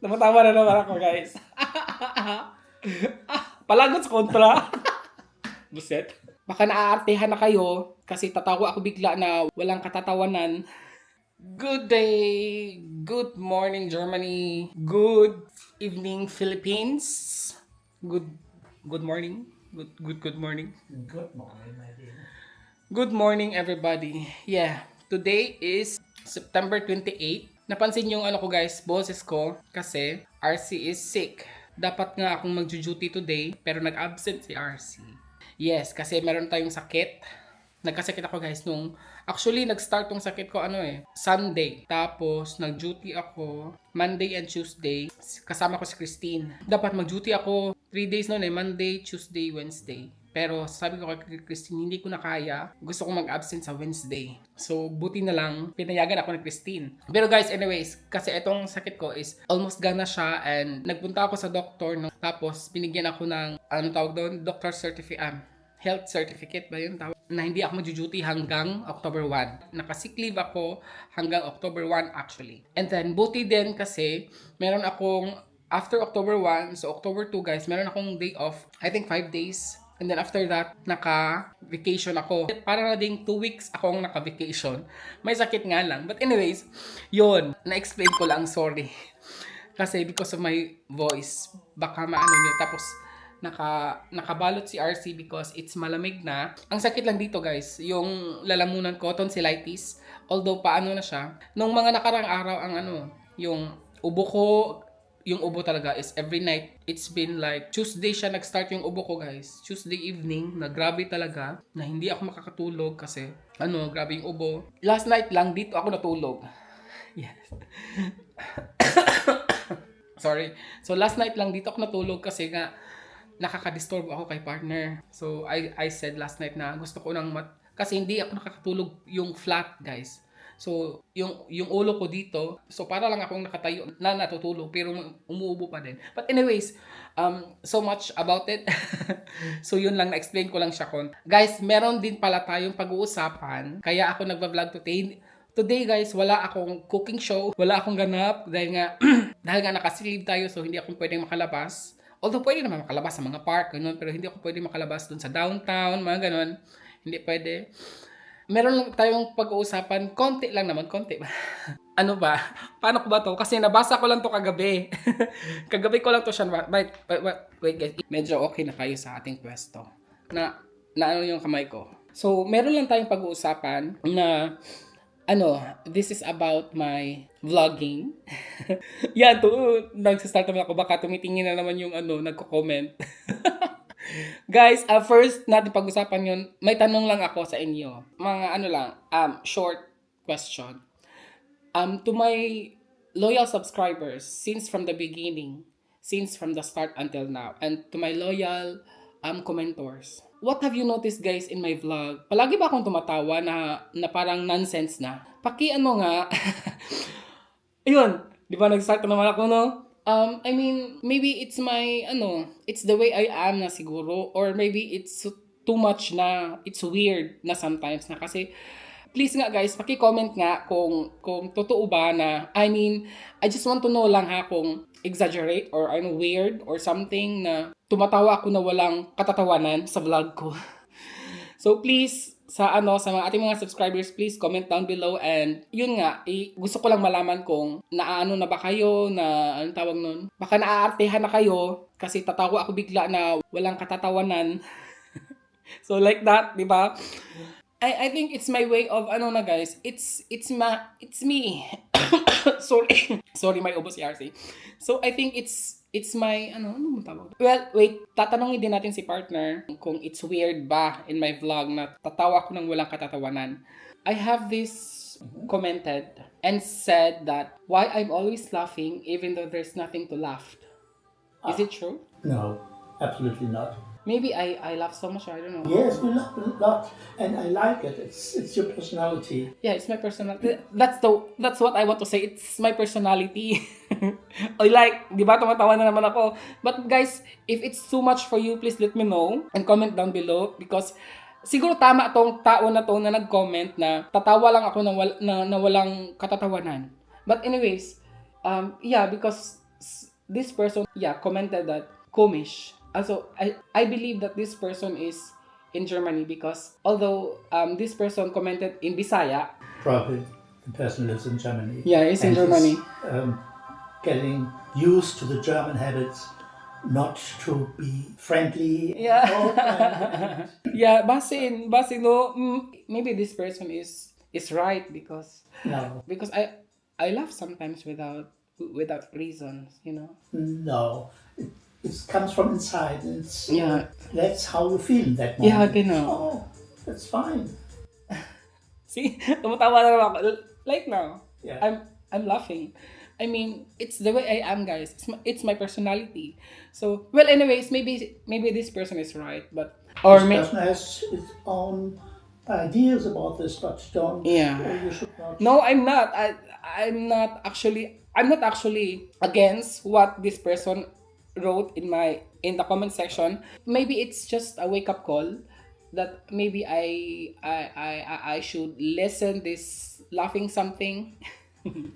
Tumatawa na naman ako, guys. Palagot sa kontra. Buset. Baka naaartehan na kayo kasi tatawa ako bigla na walang katatawanan. Good day, good morning Germany, good evening Philippines, good morning, good morning. Good morning, my dear. Good morning everybody. Yeah, today is September 28. Napansin yung ano ko guys, boses ko kasi RC is sick. Dapat nga akong mag-duty today pero nag-absent si RC. Yes, kasi meron tayong sakit. Nagkasakit ako guys actually nag-start tong sakit ko Sunday. Tapos nag-duty ako Monday and Tuesday. Kasama ko si Christine. Dapat mag-duty ako 3 days noon Monday, Tuesday, Wednesday. Pero sabi ko kay Christine, hindi ko na kaya. Gusto kong mag-absent sa Wednesday. So, buti na lang, pinayagan ako ni Christine. Pero guys, anyways, kasi itong sakit ko is almost gana siya and nagpunta ako sa doctor. No? Tapos, binigyan ako ng, tawag doon? Health certificate ba yun tawag? Na hindi ako mag-duty hanggang October 1. Naka-sick leave ako hanggang October 1 actually. And then, buti din kasi meron akong after October 1, so October 2 guys, meron akong day off. I think 5 days. And then after that, naka-vacation ako. Para na ding 2 weeks akong naka-vacation. May sakit nga lang. But anyways, yun. Na-explain ko lang, sorry. Kasi because of my voice, baka maano nyo. Tapos, nakabalot si RC because it's malamig na. Ang sakit lang dito guys, yung lalamunan ko, tonsillitis. Although paano na siya. Nung mga nakarang araw ang yung ubo ko, yung ubo talaga is every night. It's been like Tuesday siya nag-start yung ubo ko guys. Tuesday evening, na grabe talaga. Na hindi ako makakatulog kasi grabe yung ubo. Last night lang dito ako natulog. Yes. Sorry. So last night lang dito ako natulog kasi nga nakaka-disturb ako kay partner. So, I said last night na gusto ko kasi hindi ako nakakatulog yung flat, guys. So, yung ulo ko dito, so para lang akong nakatayo na natutulog, pero umuubo pa din. But anyways, so much about it. So, yun lang, na-explain ko lang siya Guys, meron din pala tayong pag-uusapan, kaya ako nagva-vlog today. Today guys, wala akong cooking show, wala akong ganap, dahil nga naka-sleep tayo, so hindi ako pwedeng makalabas. Although pwede naman makalabas sa mga park, ganun, pero hindi ako pwede makalabas dun sa downtown, mga ganun. Hindi pwede. Meron lang tayong pag-uusapan, konti lang naman, konti ba? Ano ba? Paano ko ba to? Kasi nabasa ko lang to kagabi. Kagabi ko lang to siya. Wait guys, medyo okay na tayo sa ating pwesto. Na ano yung kamay ko. So, meron lang tayong pag-uusapan na this is about my vlogging. Yan, nagsistart naman ako. Baka tumitingin na naman yung nagko-comment. Guys, first natin pag-usapan yun. May tanong lang ako sa inyo. Mga short question. To my loyal subscribers, since from the beginning, since from the start until now, and to my loyal commentors, what have you noticed guys in my vlog? Palagi ba akong tumatawa na parang nonsense na? Nga. Ayun, di ba nag-start na naman ako, no? I mean, maybe it's my, it's the way I am na siguro. Or maybe it's too much na, it's weird na sometimes na kasi, please nga guys, paki-comment nga kung totoo ba na, I mean, I just want to know lang kung exaggerate or weird or something na tumatawa ako na walang katatawanan sa vlog ko. So please, sa mga ating mga subscribers, please comment down below and yun nga, gusto ko lang malaman kung naano na ba kayo na, anong tawag nun? Baka naaartehan na kayo kasi tatawa ako bigla na walang katatawanan. So like that, di ba? I think it's my way of guys, it's me. Sorry, may ubo si RC. So I think it's my ano mo tawag? Well, wait, tatanungin din natin si partner kung it's weird ba in my vlog na tatawa ako ng walang katatawanan. I have this commented and said that why I'm always laughing even though there's nothing to laugh. Is it true? No, absolutely not. Maybe I laugh so much, I don't know. Yes, we laugh a lot, and I like it. It's your personality. Yeah, it's my personality. That's what I want to say. It's my personality. I like, di ba, tumatawa na naman ako. But guys, if it's too much for you, please let me know and comment down below because siguro tama tong tao na to na nag-comment na tatawa lang ako na walang katatawanan. But anyways, yeah, because this person, yeah, commented that komisch. Also, I believe that this person is in Germany because although this person commented in Bisaya, Probably the person lives in Germany. yeah, it's in and Germany. Is, getting used to the German habits, not to be friendly. Yeah. open. Yeah, basin no, maybe this person is right because No, I laugh sometimes without reasons, you know. no. It comes from inside. Yeah. That's how you feel in that Yeah, moment. genau. Oh, that's fine. See, tumatawa na naman ako. Like now, Yeah. I'm laughing. I mean, it's the way I am, guys. It's my personality. So, well, anyways, maybe this person is right, but or This maybe person has his own ideas about this, but don't. Yeah. You should not. no, I'm not. I'm not actually against what this person wrote in the comment section. Maybe it's just a wake up call that maybe I should listen this laughing something.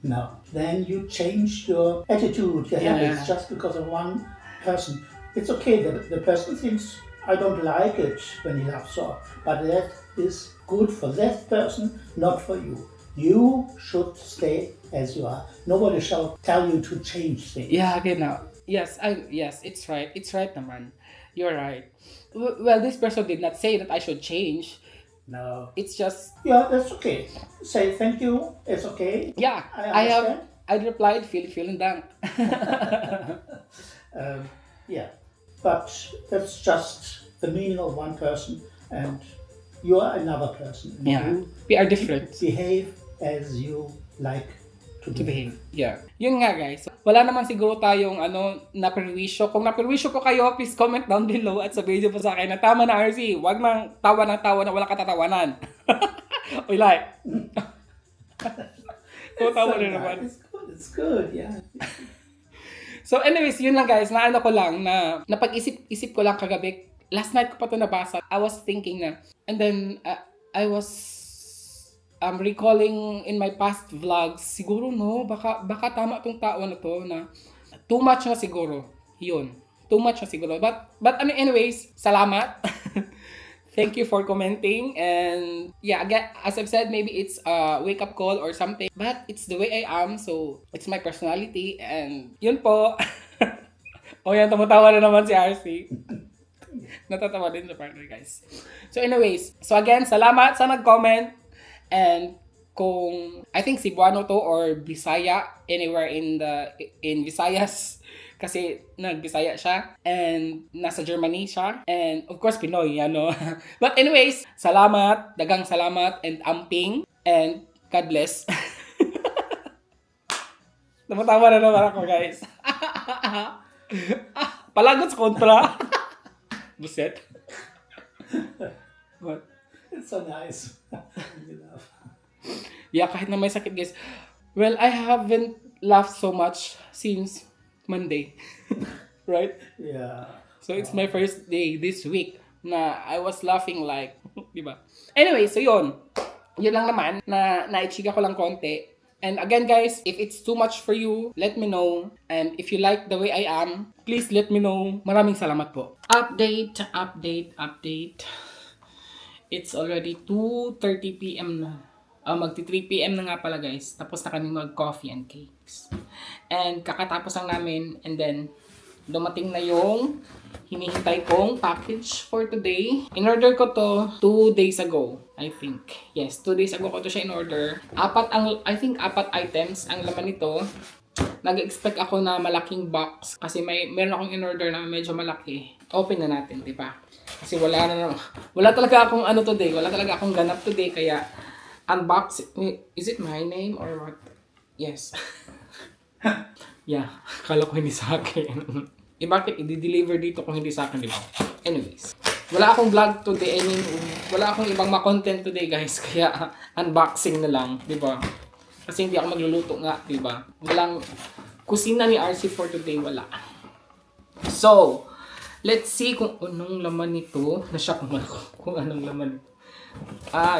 No. Then you change your attitude, your Yeah. habits, just because of one person. It's okay that the person thinks I don't like it when he laughs off, but that is good for that person, not for you. You should stay as you are. Nobody shall tell you to change things. Yeah, genau. Yes, it's right. It's right naman. You're right. Well, this person did not say that I should change. No. It's just Yeah, that's okay. Say thank you. It's okay. yeah. I understand. I replied vielen Dank. Yeah, but that's just the meaning of one person, and you are another person. And Yeah. You We are different behave as you like to to behave. behave. Yeah. Yun nga, guys. Wala naman siguro tayong naperwisyo. Kung naperwisyo ko kayo, please comment down below at sabihin niyo po sa akin na tama na, RC. Huwag nang tawa ng tawa na wala katatawanan. Uy, like. Tawa na naman. It's good. It's good. Yeah. So anyways, yun lang guys, naano ko lang na napag-isip ko lang kagabi. Last night ko pa to nabasa. I was thinking na, and then I was recalling in my past vlogs, siguro no, baka tama tong tao na to na too much na siguro. Yun. Too much na siguro. But anyways, salamat. Thank you for commenting. And yeah, again, as I've said, maybe it's a wake-up call or something. But it's the way I am. So, it's my personality. And yun po. O yan, tumatawa na naman si RC. Natatawa din sa partner, guys. So anyways, so again, salamat sa nag-comment. And kung, I think Cebuano to or Bisaya, anywhere in Visayas. Kasi nag-Bisaya siya and nasa Germany siya and of course Pinoy, ano. But anyways, salamat, dagang salamat and amping and God bless. Namatawa na naman ako, guys. Palagot sa kontra. Buset. What? It's so nice. You laugh. Yeah, kahit na may sakit, guys. Well, I haven't laughed so much since Monday. Right? Yeah. So it's my first day this week na I was laughing like, di ba? Anyway, so yun. Yun lang naman na naichiga ko lang konti. And again guys, if it's too much for you, let me know. And if you like the way I am, please let me know. Maraming salamat po. Update. It's already 2:30 p.m. na. Magti 3 p.m. na nga pala guys. Tapos na kami mag-coffee and cakes. And kakatapos lang namin. And then, dumating na yung hinihintay kong package for today. In-order ko to 2 days ago, I think. Yes, 2 days ago ko to siya in-order. I think 4 items ang laman nito. Nag-expect ako na malaking box. Kasi meron akong in-order na medyo malaki. Open na natin, di ba? Kasi wala talaga akong today. Wala talaga akong ganap today. Kaya, unbox. Is it my name or what? Yes. Yeah, kala ko hindi sa akin. Bakit i-deliver dito kung hindi sa akin, di ba? Anyways, wala akong vlog today. I mean, wala akong ibang ma-content today, guys. Kaya, unboxing na lang, di ba? Kasi hindi ako magluluto nga, di ba? Walang kusina ni RC for today, wala. So, let's see kung anong laman nito. Na-shock naman ako kung anong laman nito.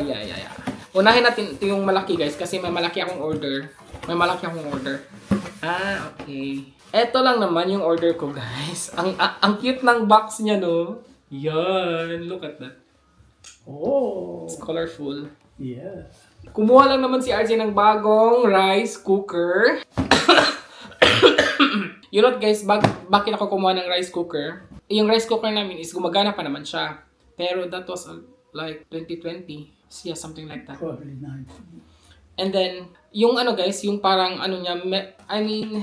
Yeah. Unahin natin ito yung malaki guys kasi may malaki akong order. Okay. Eto lang naman yung order ko, guys. Ang cute ng box niya, no? Yan. Look at that. Oh, It's colorful. yeah. Kumuha lang naman si RJ ng bagong rice cooker. You know what, guys? Bakit ako kumuha ng rice cooker? Yung rice cooker namin is gumagana pa naman siya. Pero that was like 2020. Yeah, something like that. Probably 9. And then, yung ano guys, yung parang ano niya, I mean,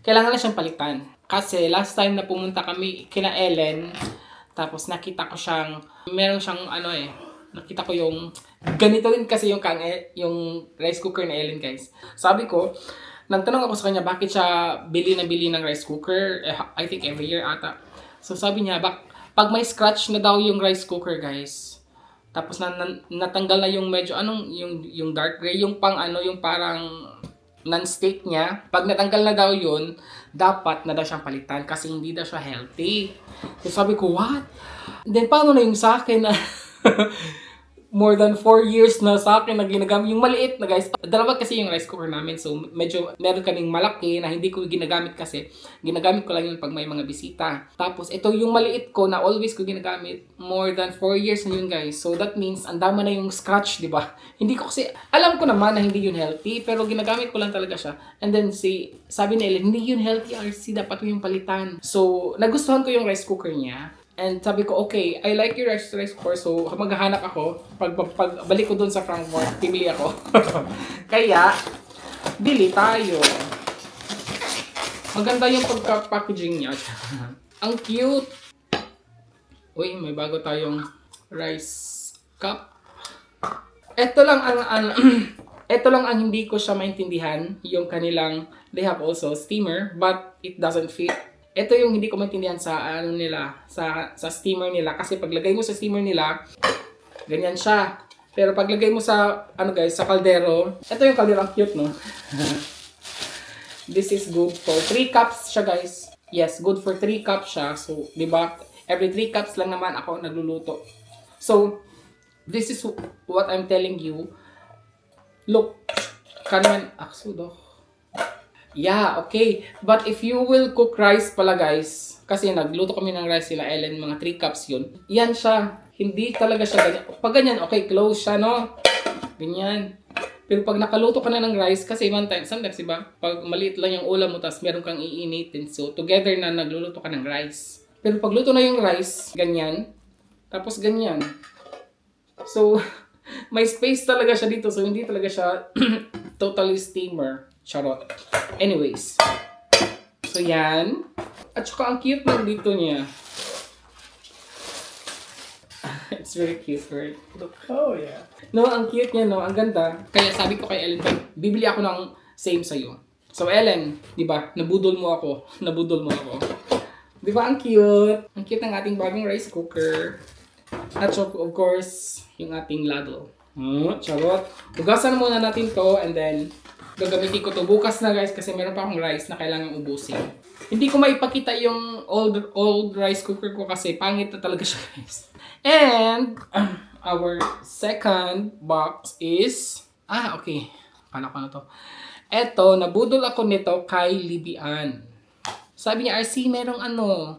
kailangan na siyang palitan. Kasi last time na pumunta kami kina Ellen, tapos nakita ko siyang, meron siyang ano nakita ko yung, ganito din kasi yung rice cooker na Ellen, guys. Sabi ko, nagtanong ako sa kanya, bakit siya bili ng rice cooker? I think every year ata. So sabi niya, pag may scratch na daw yung rice cooker, guys, tapos natanggal na yung medyo, yung dark gray, yung yung parang non-stick niya, pag natanggal na daw yun, dapat na daw siyang palitan kasi hindi daw siya healthy. So sabi ko, what? Then paano na yung sa akin na more than 4 years na sa akin na ginagamit yung maliit na, guys. Dalawa kasi yung rice cooker namin, so medyo meron kaming malaki na hindi ko ginagamit kasi ginagamit ko lang yun pag may mga bisita. Tapos ito yung maliit ko na always ko ginagamit, more than 4 years na yun, guys. So that means ang dama na yung scratch, di ba? Hindi ko kasi, alam ko naman na hindi yun healthy, pero ginagamit ko lang talaga siya. And then sabi ni Ellen, hindi yun healthy, RC, dapat mo yung palitan. So nagustuhan ko yung rice cooker niya. And sabi ko, okay, I like your rice cooker, so maghahanap ako. Pag balik ko dun sa Frankfurt, pibili ako. Kaya, bili tayo. Maganda yung pagka-packaging niya. Ang cute! Uy, may bago tayong rice cup. Ito lang ang hindi ko siya maintindihan, yung kanilang, they have also steamer, but it doesn't fit. Ito yung hindi ko maintindihan sa sa steamer nila, kasi paglagay mo sa steamer nila, ganyan siya. Pero paglagay mo sa guys, sa kaldero, ito yung kaldero, ang cute, no? This is good for 3 cups siya, guys. Yes, good for 3 cups siya. So, 'di ba? Every 3 cups lang naman ako nagluluto. So, this is what I'm telling you. Look, kanan aksudo. Yeah, okay. But if you will cook rice pala, guys, kasi nagluto kami ng rice sila Ellen, mga 3 cups yun. Yan siya. Hindi talaga siya ganyan. Pag ganyan, okay, close siya, no? Ganyan. Pero pag nakaluto ka na ng rice, kasi sometimes, diba? Pag maliit lang yung ulam mo, tas meron kang iinitin. So, together na nagluluto ka ng rice. Pero pag luto na yung rice, ganyan. Tapos ganyan. So, may space talaga siya dito. So, hindi talaga siya totally steamer. Charot. Anyways. So, yan. At saka, ang cute lang dito niya. It's very cute, right? Look. Oh, yeah. No, ang cute niya, no? Ang ganda. Kaya sabi ko kay Ellen, bibili ako ng same sa'yo. So, Ellen, di ba? Nabudol mo ako. Di ba? Ang cute. Ang cute ng ating bagong rice cooker. At so, of course, yung ating ladle. Charot. Hugasan muna natin to, and then gagamitin ko to bukas na, guys, kasi meron pa akong rice na kailangan ubusin. Hindi ko maipakita yung old rice cooker ko kasi pangit na talaga siya, guys. And our second box is okay. Paano ko na to? Eto, nabudol ako nito kay Libian. Sabi niya, RC, merong ano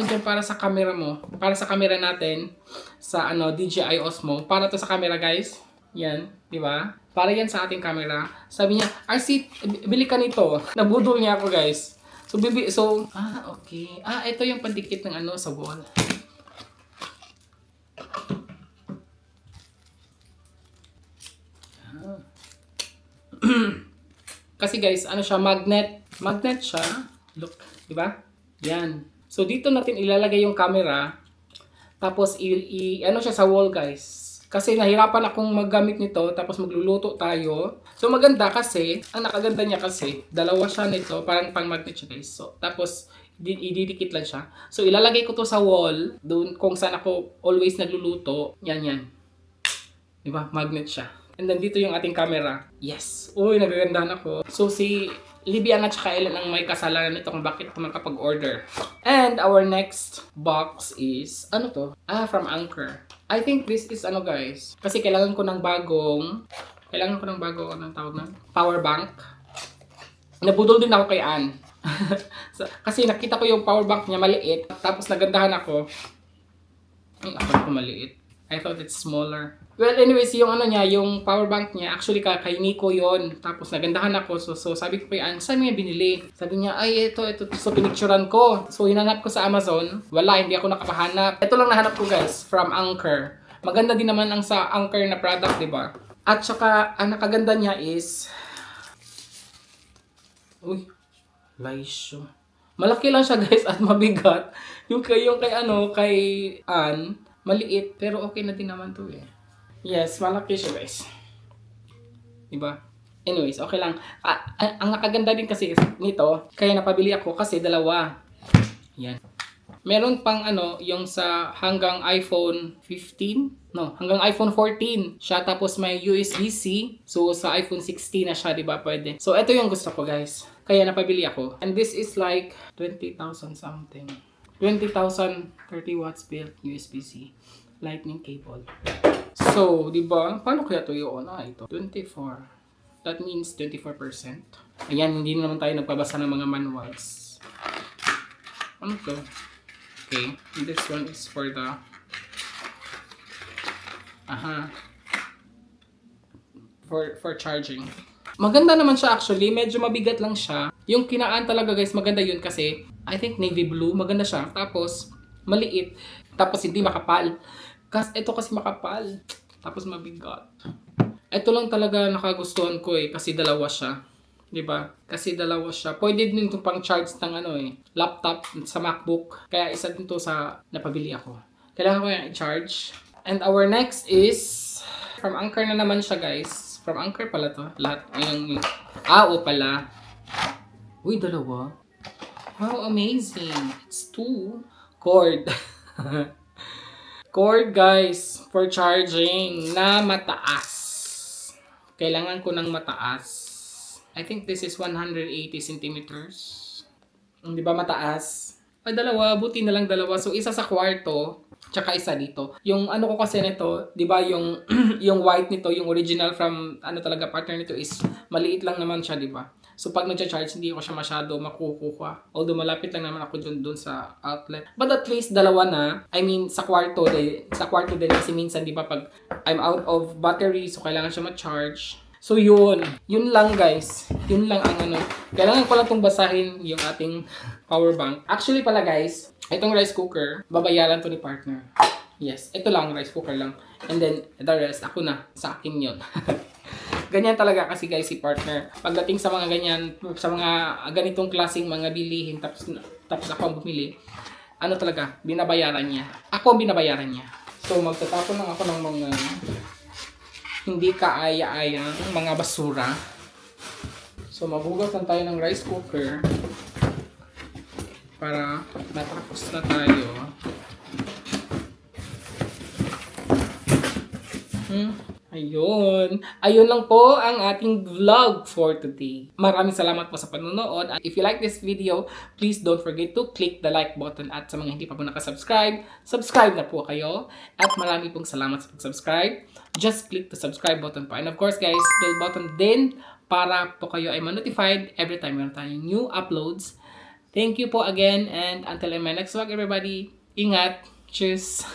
dyan para sa camera mo. Para sa camera natin. Sa DJI Osmo. Para to sa camera, guys. Yan, di ba? Para yan sa ating camera. Sabi niya, RC, bili ka nito. Nabudol niya ako, guys. So, okay. Ito yung pandikit ng sa wall. Kasi, guys, siya, magnet. Magnet siya. Look, di ba? Yan. So, dito natin ilalagay yung camera. Tapos, siya sa wall, guys. Kasi nahirapan akong maggamit nito, tapos magluluto tayo. So maganda kasi, ang nakaganda niya kasi, dalawa siya nito, parang pang magnet siya, guys. So, tapos ididikit lang siya. So ilalagay ko to sa wall, doon kung saan ako always nagluluto. Yan. Diba? Magnet siya. And then dito yung ating camera. Yes. Uy, nagagandahan ako. So si Libian at saka Ellen ang may kasalanan nito kung bakit ako makapag-order. And our next box is, from Anker. I think this is guys. Kasi kailangan ko ng bagong, anong tawag na? Power bank. Nabudol din ako kay Ann. So, kasi nakita ko yung power bank niya maliit, tapos nagandahan ako. Ang akala ko maliit. I thought it's smaller. Well, anyways, yung ano niya, yung power bank niya, actually kay Nico yon. Tapos nagandahan ako. So sabi ko kay Ann, saan mo yung binili? Sabi niya, ay, ito. So, pinicturan ko. So, hinanap ko sa Amazon. Wala, hindi ako nakapahanap. Ito lang nahanap ko, guys, from Anchor. Maganda din naman ang sa Anchor na product, di ba? At saka, ang nakaganda niya is... Uy, Laisyo. Malaki lang siya, guys, at mabigat. Yung kay Ann, maliit, pero okay na din naman to eh. Yes, malaki siya, guys. Diba? Anyways, okay lang. Ang nakaganda din kasi nito, kaya napabili ako kasi dalawa. Yan. Meron pang yung sa hanggang iPhone 15, no, hanggang iPhone 14 siya, tapos may USB-C. So sa iPhone 16 na siya, 'di ba? Pwede. So ito yung gusto ko, guys. Kaya napabili ako. And this is like 20,000 something. 20,000 30 watts built USB-C lightning cable. So, 'di ba? Paano kaya 'to yun? Ito 24. That means 24%. Ayan, hindi naman tayo nagpabasa ng mga manuals. Ano 'to? Okay, this one is for the for charging. Maganda naman siya actually, medyo mabigat lang siya. Yung kinaan talaga, guys, maganda yun kasi I think navy blue, maganda siya. Tapos maliit, tapos hindi makapal. Ito kasi makapal, tapos mabigat. Ito lang talaga nakagustuhan ko eh, kasi dalawa siya. 'Di ba? Kasi dalawa siya. Pwede din 'tong pang-charge ng laptop sa MacBook. Kaya isa din 'to sa napabili ako. Kailangan ko yung i-charge. And our next is from Anchor na naman siya, guys. From Anchor pala 'to. Lahat yung pala. Uy, dalawa. How amazing. It's 2 cord. Cord, guys, for charging na mataas. Kailangan ko ng mataas. I think this is 180 centimeters. Di ba mataas? Ay, dalawa. Buti na lang dalawa. So, isa sa kwarto, tsaka isa dito. Yung ko kasi nito, di ba yung, yung white nito, yung original from, talaga partner nito is maliit lang naman siya, di ba? So, pag nag-charge, hindi ko siya masyado makukuha. Although, malapit lang naman ako dun sa outlet. But at least, dalawa na. I mean, sa kwarto din kasi minsan, di ba, pag I'm out of battery, so kailangan siya ma-charge. So yun lang, guys. Yun lang ang Kailangan ko lang itong basahin yung ating power bank. Actually pala, guys, itong rice cooker, babayaran to ni partner. Yes, ito lang, rice cooker lang. And then, the rest, ako na. Sa akin yun. Ganyan talaga kasi, guys, si partner. Pagdating sa mga ganyan, sa mga ganitong klaseng mga bilihin, tapos ako ang bumili, talaga, binabayaran niya. Ako ang binabayaran niya. So, magtatapon lang ako ng mga hindi kaaya-ayang mga basura. So, maghugas lang tayo ng rice cooker para matapos na tayo. Ayun lang po ang ating vlog for today. Maraming salamat po sa panonood. At if you like this video, please don't forget to click the like button. At sa mga hindi pa po nakasubscribe, subscribe na po kayo. At marami pong salamat sa pag-subscribe. Just click the subscribe button po. And of course, guys, bell button din para po kayo ay ma-notified every time meron tayong new uploads. Thank you po again, and until my next vlog, everybody, ingat. Cheers!